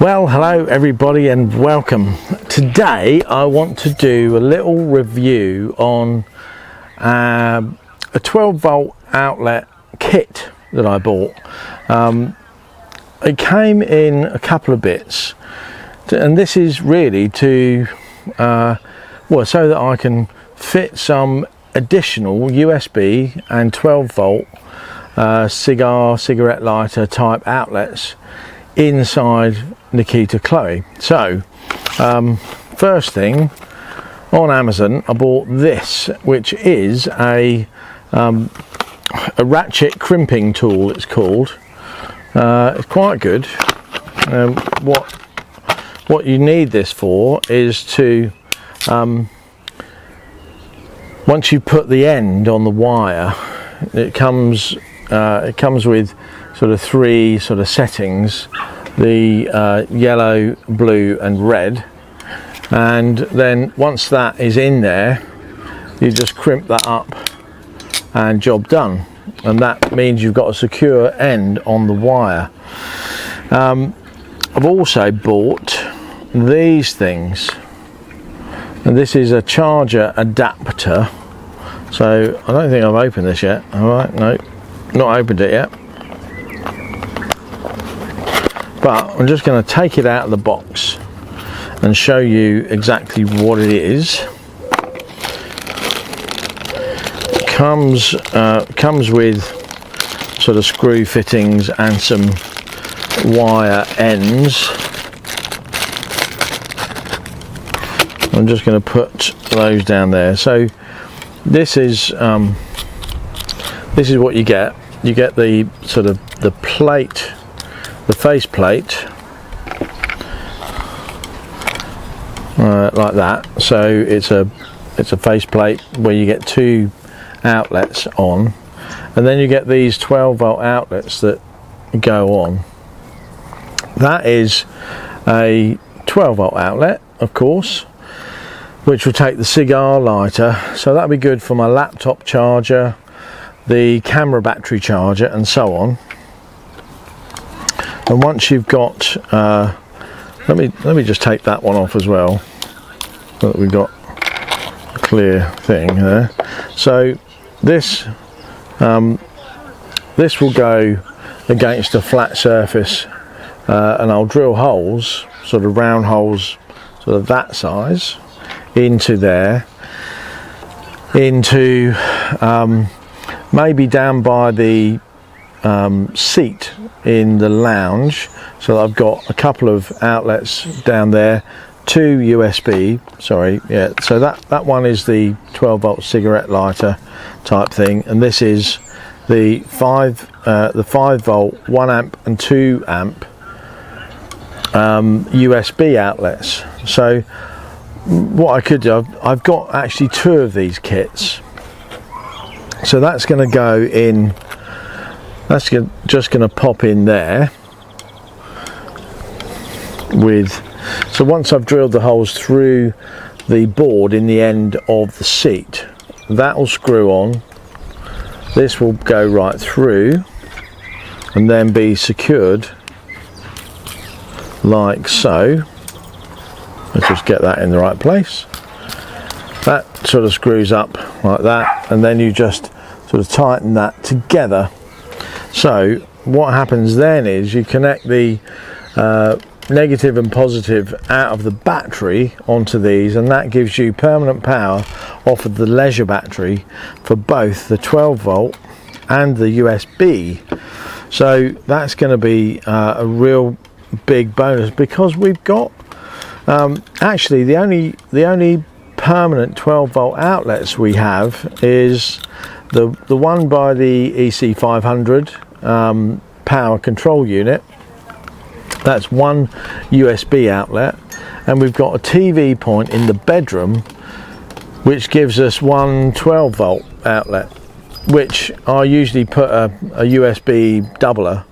Well, hello everybody and welcome. Today I want to do a little review on a 12 volt outlet kit that I bought. It came in a couple of bits, and this is really to so that I can fit some additional USB and 12 volt cigarette lighter type outlets inside Nikita Chloe. So first thing, on Amazon I bought this, which is a ratchet crimping tool, it's called. It's quite good. What you need this for is to once you put the end on the wire, it comes with sort of three sort of settings: the yellow, blue and red, and then once that is in there, you just crimp that up and job done. And that means you've got a secure end on the wire. I've also bought these things, and this is a charger adapter. So I don't think I've opened this yet. All right, no, not opened it yet. But I'm just going to take it out of the box and show you exactly what it is. It comes with sort of screw fittings and some wire ends. I'm just going to put those down there. So this is what you get. You get the sort of the plate, the face plate, like that. So it's a face plate where you get two outlets on, and then you get these 12 volt outlets that go on. That is a 12 volt outlet, of course, which will take the cigar lighter, so that'll be good for my laptop charger, the camera battery charger and so on. And once you've got let me just take that one off as well, so that we've got a clear thing there. So this will go against a flat surface, and I'll drill holes, sort of round holes, sort of that size, into there, into maybe down by the seat in the lounge. So I've got a couple of outlets down there, two USB, sorry, yeah, so that one is the 12 volt cigarette lighter type thing, and this is the 5 volt 1 amp and 2 amp USB outlets. So what I could do, I've got actually two of these kits, so that's going to go in, that's just going to pop in there with, so once I've drilled the holes through the board in the end of the seat, that will screw on, this will go right through and then be secured like so. Let's just get that in the right place. That sort of screws up like that, and then you just sort of tighten that together. So what happens then is you connect the negative and positive out of the battery onto these, and that gives you permanent power off of the leisure battery for both the 12 volt and the USB. So that's going to be a real big bonus, because we've got actually the only permanent 12 volt outlets we have is the one by the EC500 power control unit. That's one USB outlet, and we've got a TV point in the bedroom which gives us one 12 volt outlet, which I usually put a USB doubler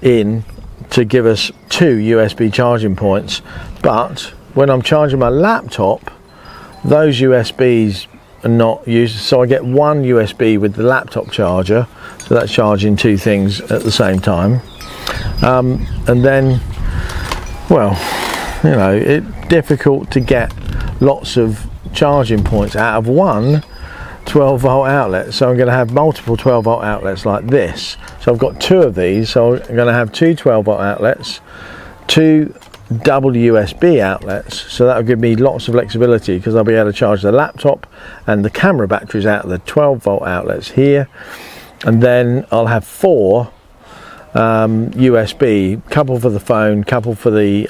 in to give us two USB charging points. But when I'm charging my laptop, those USBs are not used, so I get one USB with the laptop charger, so that's charging two things at the same time. And then well, you know, it's difficult to get lots of charging points out of one 12-volt outlet. So I'm going to have multiple 12-volt outlets like this. So I've got two of these, so I'm going to have two 12-volt outlets, two double USB outlets, so that will give me lots of flexibility, because I'll be able to charge the laptop and the camera batteries out of the 12-volt outlets here. And then I'll have four USB, couple for the phone, couple for the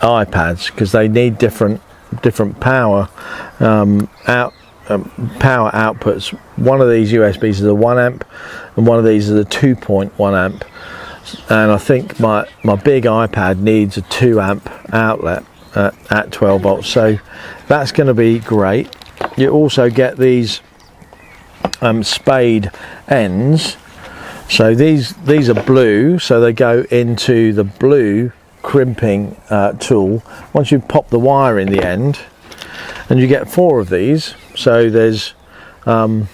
iPads, because they need different power power outputs. One of these USBs is a 1 amp and one of these is a 2.1 amp, and I think my big iPad needs a 2 amp outlet at 12 volts, so that's going to be great. You also get these spade ends, so these are blue, so they go into the blue crimping tool once you pop the wire in the end, and you get four of these. So there's one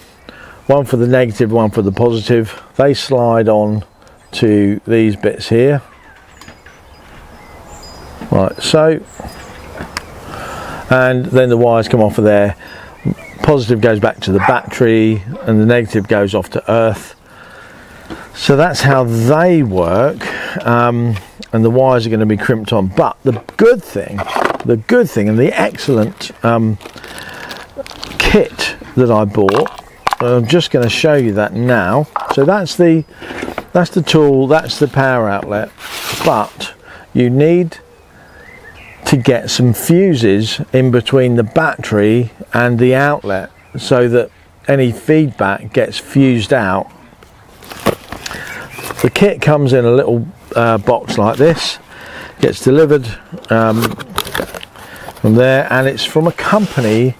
for the negative, one for the positive. They slide on to these bits here, like so, and then the wires come off of there. Positive goes back to the battery and the negative goes off to earth. So that's how they work, and the wires are going to be crimped on. But the good thing and the excellent kit that I bought, I'm just going to show you that now. So that's the tool, that's the power outlet, but you need to get some fuses in between the battery and the outlet so that any feedback gets fused out. The kit comes in a little box like this, gets delivered from there, and it's from a company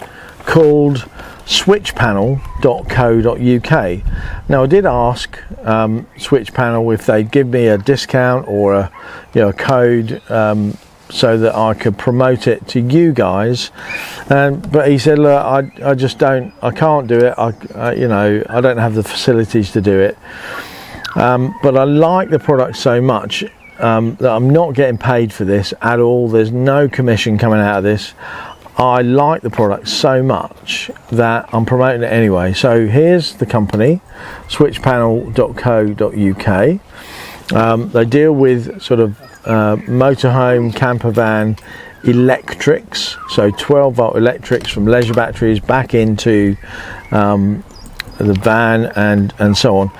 called switchpanel.co.uk. Now I did ask Switchpanel if they'd give me a discount or a code so that I could promote it to you guys, but he said, look, I can't do it. I don't have the facilities to do it, but I like the product so much that I'm not getting paid for this at all. There's no commission coming out of this. I like the product so much that I'm promoting it anyway. So here's the company, switchpanel.co.uk. They deal with sort of motorhome, camper van electrics, so 12-volt electrics from leisure batteries back into the van and so on.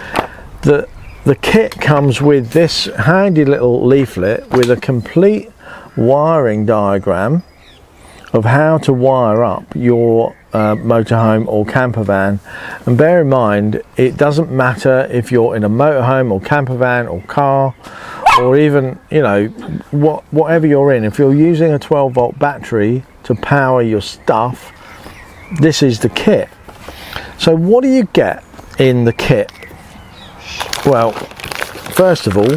The kit comes with this handy little leaflet with a complete wiring diagram of how to wire up your motorhome or camper van. And bear in mind, it doesn't matter if you're in a motorhome or camper van or car, or even whatever you're in. If you're using a 12-volt battery to power your stuff, this is the kit. So what do you get in the kit? Well, first of all,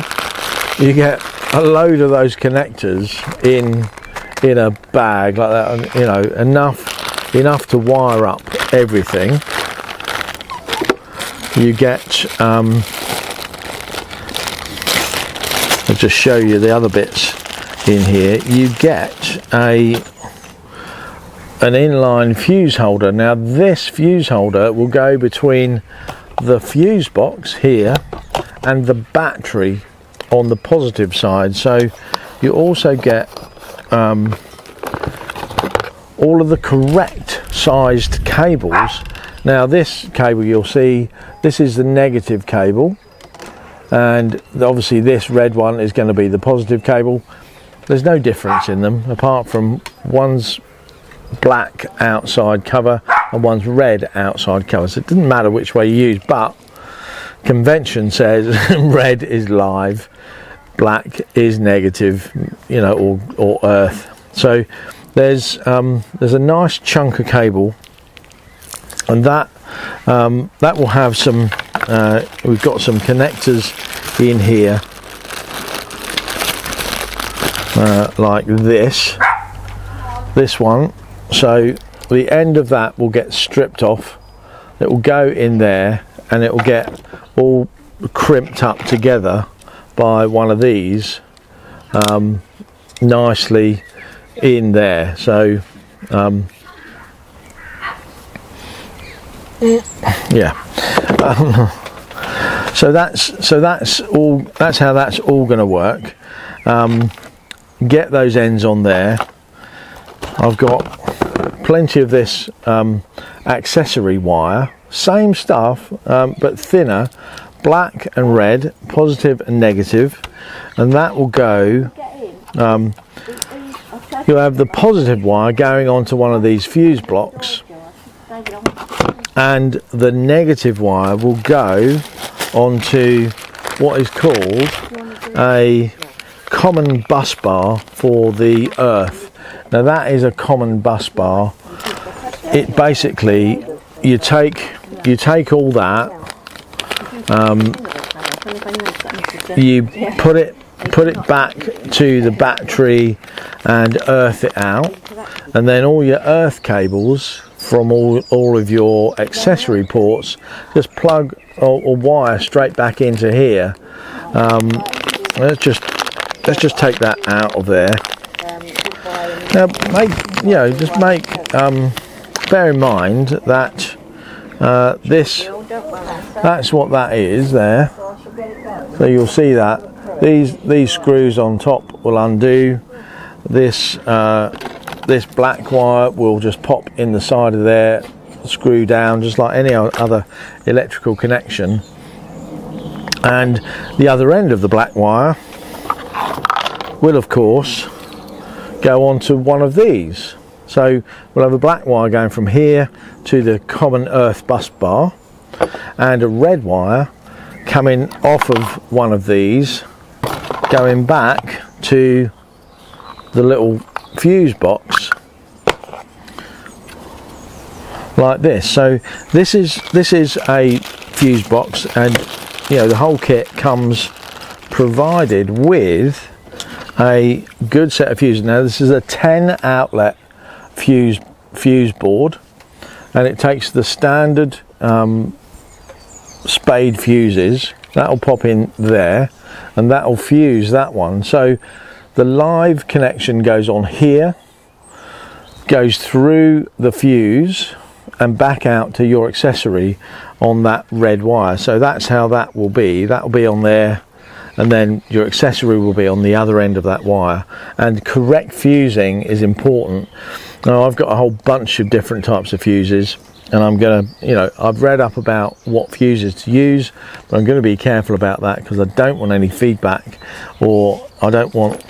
you get a load of those connectors in a bag like that, enough to wire up everything. You get I'll just show you the other bits in here. You get an inline fuse holder. Now this fuse holder will go between the fuse box here and the battery on the positive side. So you also get all of the correct sized cables. Now this cable, you'll see, this is the negative cable, and obviously this red one is going to be the positive cable. There's no difference in them apart from one's black outside cover and one's red outside cover, so it doesn't matter which way you use, but convention says red is live, black is negative, or earth. So there's a nice chunk of cable, and that will have some we've got some connectors in here like this one. So the end of that will get stripped off, it will go in there, and it will get all crimped up together by one of these nicely in there. So yeah. So that's all. That's how that's all going to work. Get those ends on there. I've got plenty of this accessory wire, same stuff but thinner, black and red, positive and negative, and that will go. You'll have the positive wire going onto one of these fuse blocks, and the negative wire will go onto what is called a common bus bar for the earth. Now that is a common bus bar. It basically, you take all that, you put it back to the battery and earth it out, and then all your earth cables from all of your accessory ports just plug or wire straight back into here. Let's just take that out of there. Now bear in mind that that's what that is there. So you'll see that these screws on top will undo. This black wire will just pop in the side of there, screw down just like any other electrical connection, and the other end of the black wire will of course go onto one of these. So we'll have a black wire going from here to the common earth bus bar, and a red wire coming off of one of these going back to the little fuse box like this. So this is a fuse box, and the whole kit comes provided with a good set of fuses. Now this is a 10 outlet fuse board, and it takes the standard spade fuses. That'll pop in there, and that'll fuse that one. So the live connection goes on here, goes through the fuse and back out to your accessory on that red wire. So that's how that will be. That will be on there, and then your accessory will be on the other end of that wire. And correct fusing is important. Now I've got a whole bunch of different types of fuses, and I'm gonna, I've read up about what fuses to use, but I'm going to be careful about that because I don't want any feedback, or I don't want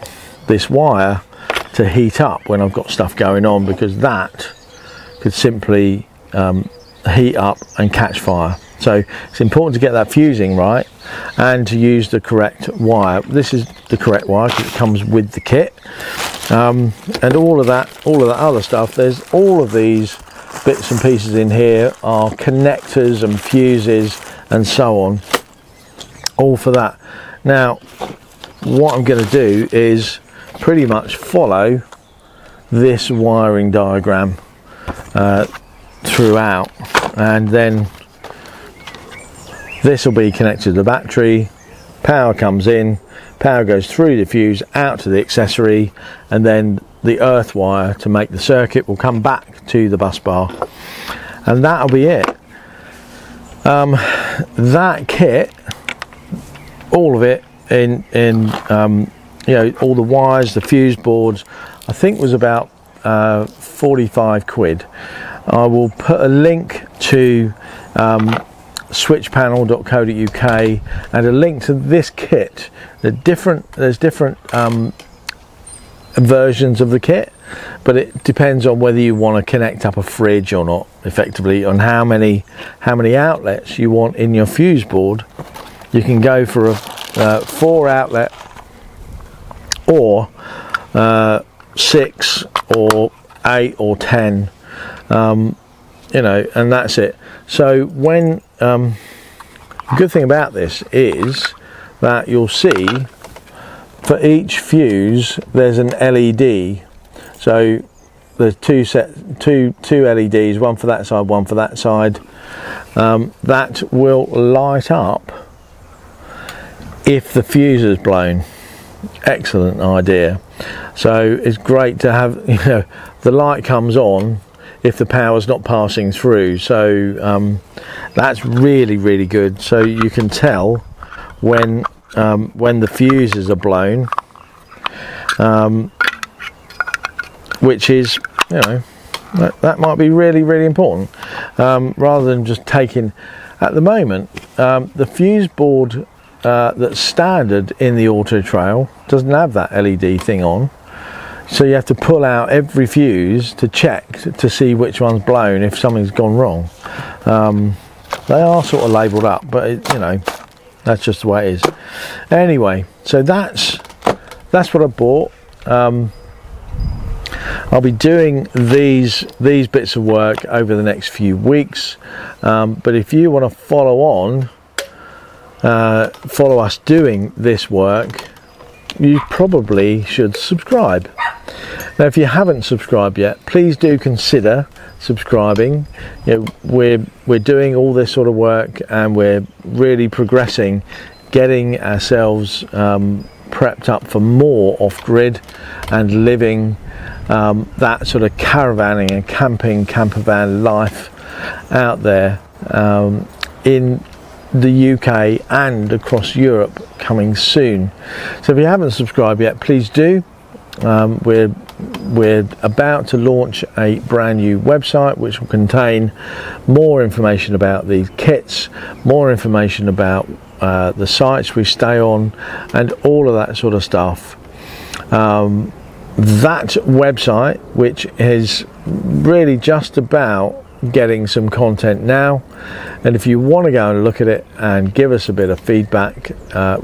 this wire to heat up when I've got stuff going on, because that could simply heat up and catch fire. So it's important to get that fusing right and to use the correct wire. This is the correct wire because it comes with the kit, and all of that other stuff. There's all of these bits and pieces in here are connectors and fuses and so on, all for that. Now what I'm going to do is pretty much follow this wiring diagram throughout, and then this will be connected to the battery. Power comes in, power goes through the fuse out to the accessory, and then the earth wire to make the circuit will come back to the bus bar, and that'll be it. That kit, all of it in all the wires, the fuse boards, I think was about 45 quid. I will put a link to switchpanel.co.uk and a link to this kit. There's different versions of the kit, but it depends on whether you want to connect up a fridge or not, effectively, on how many outlets you want in your fuse board. You can go for a 4 outlet or 6 or 8 or 10, and that's it. So when the good thing about this is that you'll see for each fuse there's an LED. So there's two LEDs, one for that side, one for that side, that will light up if the fuse is blown. excellent idea. So it's great to have, you know, the light comes on if the power's not passing through. So that's really, really good. So you can tell when the fuses are blown, which is, you know, that might be really, really important, rather than just taking. At the moment, the fuse board that's standard in the Auto Trail doesn't have that LED thing on, so you have to pull out every fuse to check to see which one's blown if something's gone wrong. They are sort of labelled up, but you know, that's just the way it is. Anyway, so that's what I bought. I'll be doing these bits of work over the next few weeks, but if you want to follow us doing this work, you probably should subscribe. Now, if you haven't subscribed yet, please do consider subscribing. You know, we're doing all this sort of work, and we're really progressing, getting ourselves prepped up for more off-grid and living that sort of caravanning and camping campervan life out there in the UK and across Europe coming soon. So if you haven't subscribed yet, please do. We're about to launch a brand new website which will contain more information about these kits, more information about the sites we stay on, and all of that sort of stuff. That website, which is really just about getting some content now, and if you want to go and look at it and give us a bit of feedback,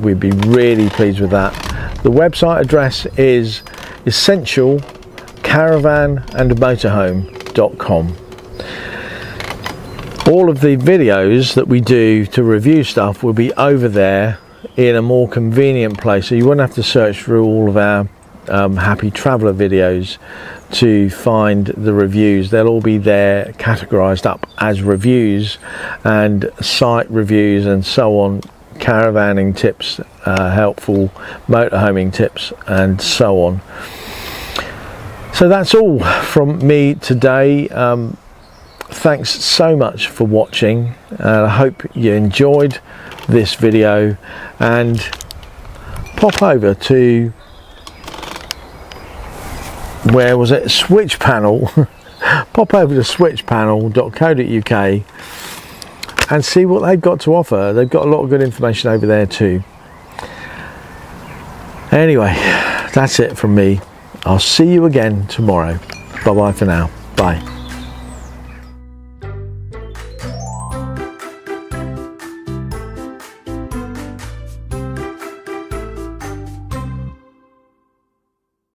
we'd be really pleased with that. The website address is essentialcaravanandmotorhome.com. All of the videos that we do to review stuff will be over there in a more convenient place, so you won't have to search through all of our Happy Traveller videos to find the reviews. They'll all be there categorized up as reviews and site reviews and so on, caravanning tips, helpful motorhoming tips, and so on. So that's all from me today. Thanks so much for watching. I hope you enjoyed this video, and pop over to, where was it, Switch Panel. Pop over to switchpanel.co.uk and see what they've got to offer. They've got a lot of good information over there too. Anyway, that's it from me. I'll see you again tomorrow. Bye bye for now. Bye.